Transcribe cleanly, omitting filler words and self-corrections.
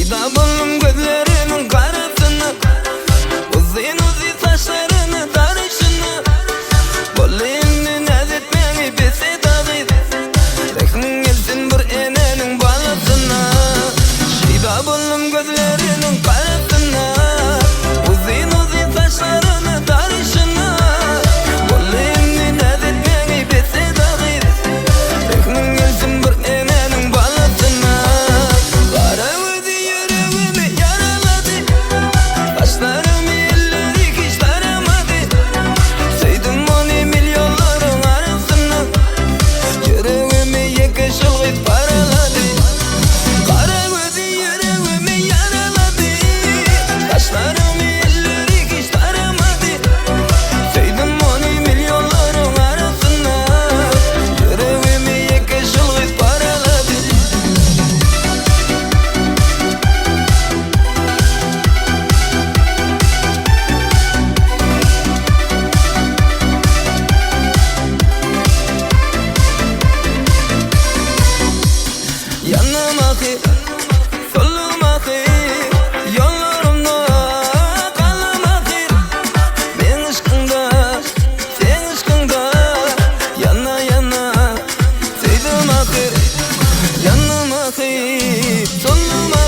Şida buldum gözlerinin karasını, uzun uzun saçlarını tarışını. Bolini nazetmeni bese dağıydı, reknin gelsin bir enenin balasına. Şida buldum gözlerinin karasını, uzun uzun saçlarını tarışını. Bolini nazetmeni bese dağıydı, reknin gelsin bir enenin balasına. Kara gözü yüreğimi yaraladı, kaşlarım elleri hiç taramadı. Sevdim onu milyonların arasına, yüreğimi iki şılgıt paraladı. Kara gözü yüreğimi yaraladı, kaşlarım elleri hiç taramadı. Sevdim onu milyonların arasına, yüreğimi iki şılgıt paraladı. Yanıma ki, soluma ki, yollarımda kalama ki. Ben aşkında, sen aşkında, yana yana sevdim ki. Yanıma ki, soluma